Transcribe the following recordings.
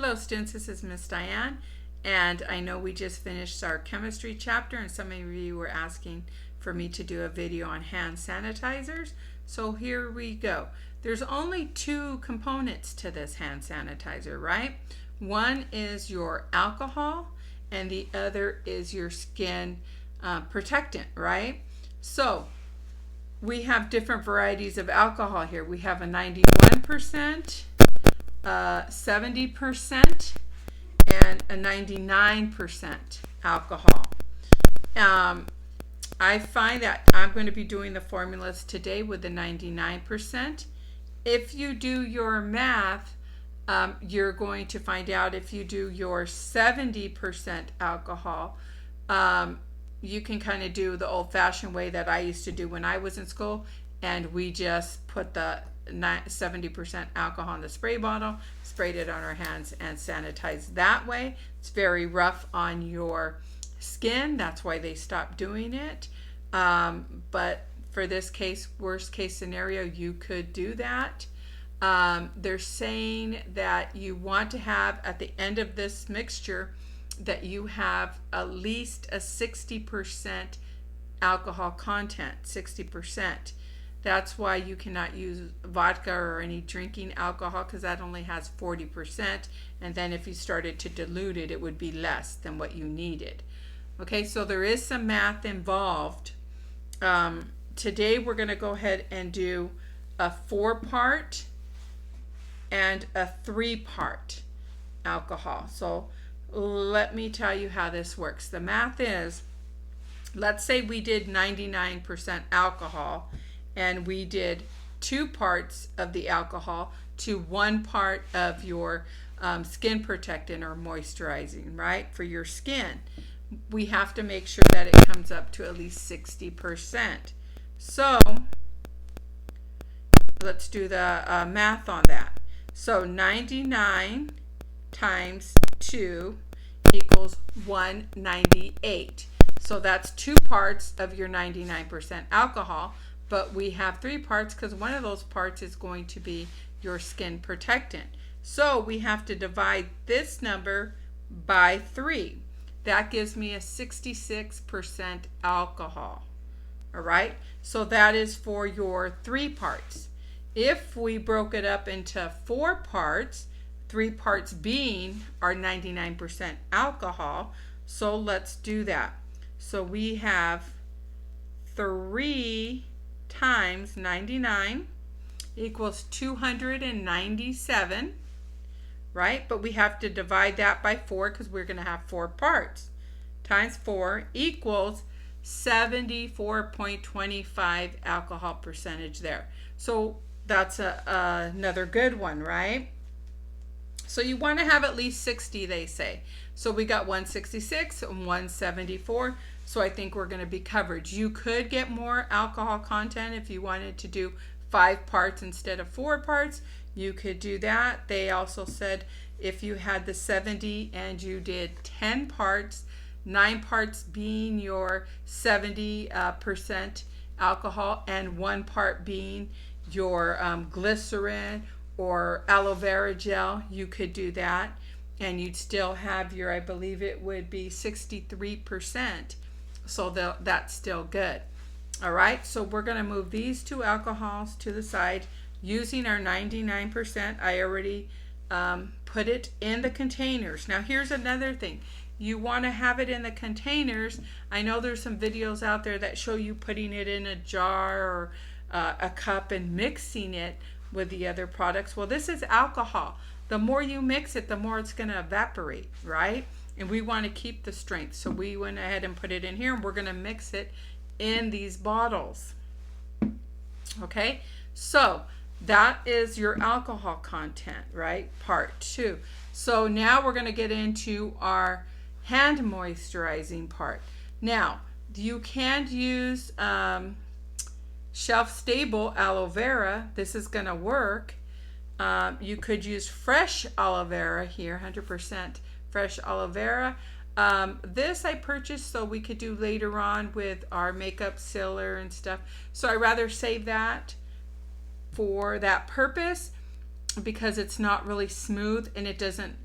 Hello students, this is Miss Diane, and I know we just finished our chemistry chapter and some of you were asking for me to do a video on hand sanitizers. So here we go. There's only two components to this hand sanitizer, right? One is your alcohol and the other is your skin protectant, right? So we have different varieties of alcohol here. We have a 91%, 70%, and a 99% alcohol. I find that I'm going to be doing the formulas today with the 99%. If you do your math, you're going to find out if you do your 70% alcohol, you can kind of do the old-fashioned way that I used to do when I was in school, and we just put the 70% alcohol in the spray bottle, sprayed it on our hands, and sanitized that way. It's very rough on your skin. That's why they stopped doing it. But for this case, worst case scenario, you could do that. They're saying that you want to have at the end of this mixture that you have at least a 60% alcohol content, 60%. That's why you cannot use vodka or any drinking alcohol, because that only has 40%. And then if you started to dilute it, it would be less than what you needed. Okay, so there is some math involved. Today we're going to go ahead and do a 4-part and a 3-part alcohol. So let me tell you how this works. The math is, let's say we did 99% alcohol and we did 2 parts of the alcohol to 1 part of your skin protectant or moisturizing, right, for your skin. We have to make sure that it comes up to at least 60%. So let's do the math on that. So 99 times 2 equals 198. So that's 2 parts of your 99% alcohol, but we have 3 parts because one of those parts is going to be your skin protectant. So we have to divide this number by 3. That gives me a 66% alcohol. All right, so that is for your 3 parts. If we broke it up into 4 parts, 3 parts being our 99% alcohol, so let's do that. So we have 3 times 99 equals 297, right? But we have to divide that by 4 because we're going to have 4 parts. Times 4 equals 74.25 alcohol percentage there. So that's another good one, right? So you want to have at least 60, they say. So we got 166 and 174. So I think we're going to be covered. You could get more alcohol content if you wanted to do 5 parts instead of 4 parts. You could do that. They also said if you had the 70 and you did 10 parts, 9 parts being your 70% alcohol and 1 part being your glycerin or aloe vera gel, you could do that and you'd still have your, I believe it would be 63%. So that's still good. All right, so we're going to move these 2 alcohols to the side using our 99%. I already put it in the containers. Now here's another thing. You want to have it in the containers. I know there's some videos out there that show you putting it in a jar or a cup and mixing it with the other products. Well, this is alcohol. The more you mix it, the more it's going to evaporate, right? And we want to keep the strength. So we went ahead and put it in here and we're going to mix it in these bottles. Okay, so that is your alcohol content, right? Part 2. So now we're going to get into our hand moisturizing part. Now, you can use shelf-stable aloe vera. This is going to work. You could use fresh aloe vera here, 100% fresh aloe vera. This I purchased so we could do later on with our makeup sealer and stuff. So I rather save that for that purpose because it's not really smooth and it doesn't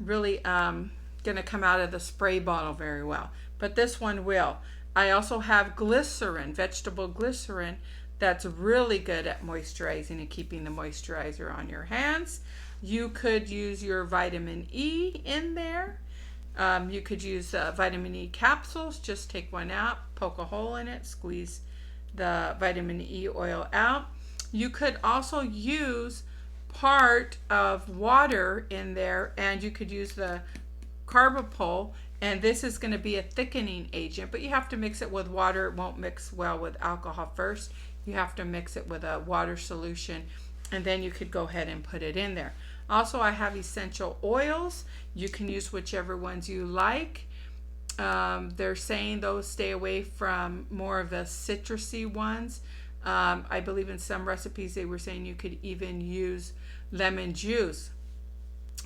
really going to come out of the spray bottle very well, but this one will. I also have glycerin, vegetable glycerin, that's really good at moisturizing and keeping the moisturizer on your hands. You could use your vitamin E in there. You could use vitamin E capsules. Just take one out, poke a hole in it, squeeze the vitamin E oil out. You could also use part of water in there, and you could use the carbapol, and this is going to be a thickening agent, but you have to mix it with water. It won't mix well with alcohol first. You have to mix it with a water solution, and then you could go ahead and put it in there. Also, I have essential oils. You can use whichever ones you like. They're saying those stay away from more of the citrusy ones. I believe in some recipes they were saying you could even use lemon juice.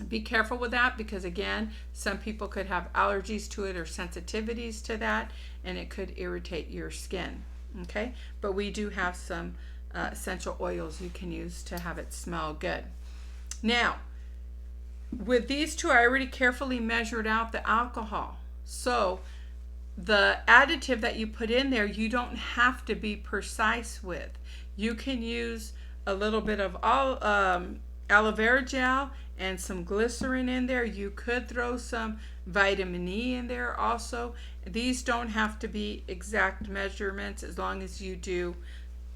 Be careful with that, because again, some people could have allergies to it or sensitivities to that, and it could irritate your skin. Okay, but we do have some essential oils you can use to have it smell good. Now, with these two, I already carefully measured out the alcohol. So the additive that you put in there, you don't have to be precise with. You can use a little bit of aloe vera gel and some glycerin in there. You could throw some vitamin E in there also. These don't have to be exact measurements, as long as you do,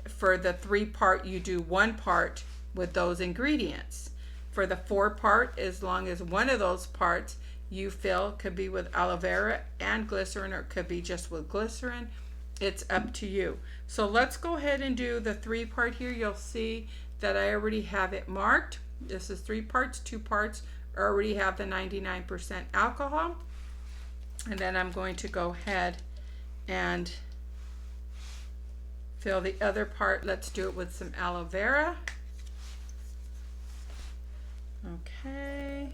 for the 3-part, you do 1 part with those ingredients. For the 4-part, as long as one of those parts you feel could be with aloe vera and glycerin, or it could be just with glycerin, it's up to you. So let's go ahead and do the 3-part here. You'll see that I already have it marked. This is 3 parts. 2 parts already have the 99% alcohol. And then I'm going to go ahead and fill the other part. Let's do it with some aloe vera. Okay.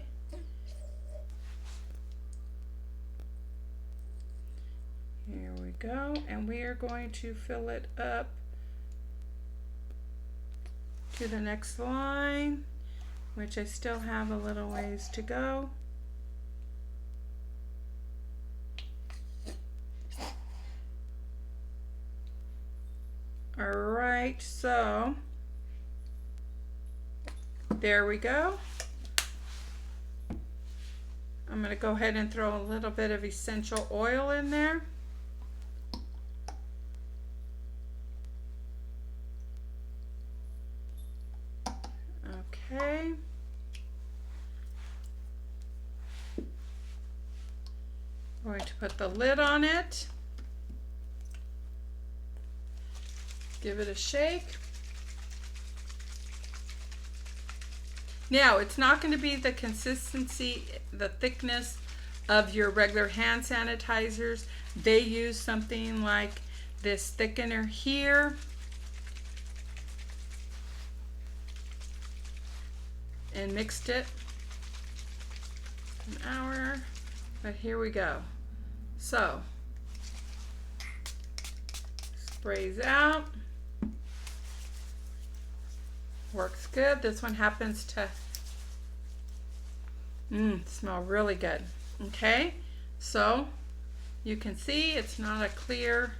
Here we go. And we are going to fill it up to the next line, which I still have a little ways to go. All right, so there we go. I'm going to go ahead and throw a little bit of essential oil in there. Okay. Going to put the lid on it. Give it a shake. Now, it's not going to be the consistency, the thickness of your regular hand sanitizers. They use something like this thickener here. And mixed it an hour, but here we go. So, sprays out. Works good. This one happens to smell really good. Okay, so you can see it's not a clear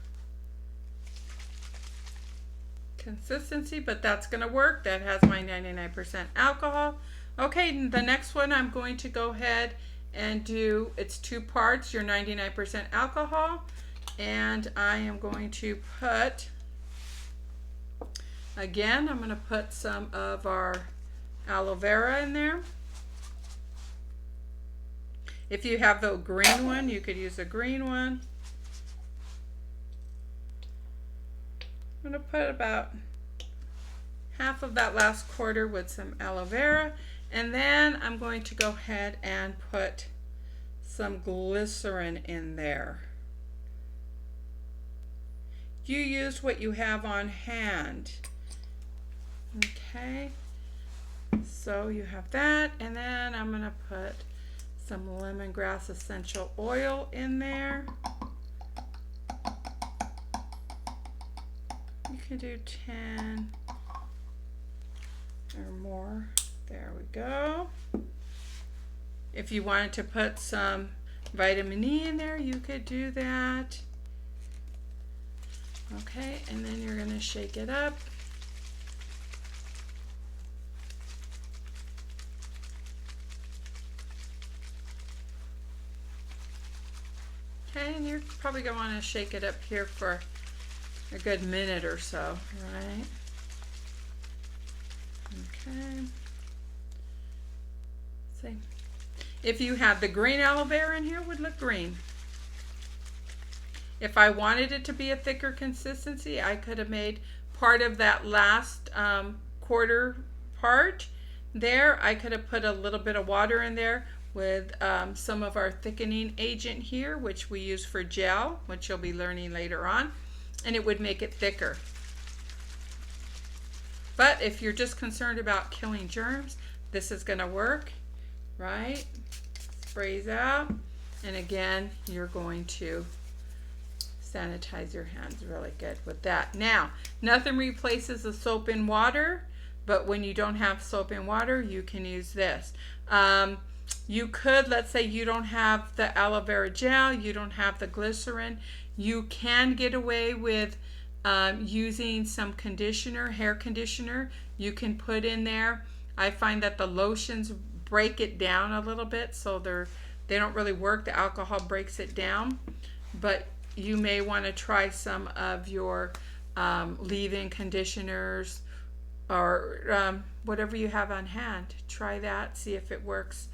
consistency, but that's going to work. That has my 99% alcohol. Okay, the next one I'm going to go ahead and do, it's 2 parts, your 99% alcohol, and I am going to put, again, I'm going to put some of our aloe vera in there. If you have the green one, you could use a green one. I'm going to put about half of that last quarter with some aloe vera, and then I'm going to go ahead and put some glycerin in there. You use what you have on hand. Okay, so you have that, and then I'm going to put some lemongrass essential oil in there. You can do 10 or more. There we go. If you wanted to put some vitamin E in there, you could do that. Okay, and then you're going to shake it up. Okay, and you're probably going to want to shake it up here for a good minute or so, right? Okay. See, if you had the green aloe vera in here, it would look green. If I wanted it to be a thicker consistency, I could have made part of that last quarter part there. I could have put a little bit of water in there with some of our thickening agent here, which we use for gel, which you'll be learning later on, and it would make it thicker. But if you're just concerned about killing germs, this is going to work, right? Sprays out, and again, you're going to sanitize your hands really good with that. Now, nothing replaces the soap and water, but when you don't have soap and water, you can use this. You could, let's say you don't have the aloe vera gel, you don't have the glycerin, you can get away with using some conditioner, hair conditioner. You can put in there. I find that the lotions break it down a little bit, so they don't really work. The alcohol breaks it down, but you may want to try some of your leave-in conditioners or whatever you have on hand. Try that, see if it works.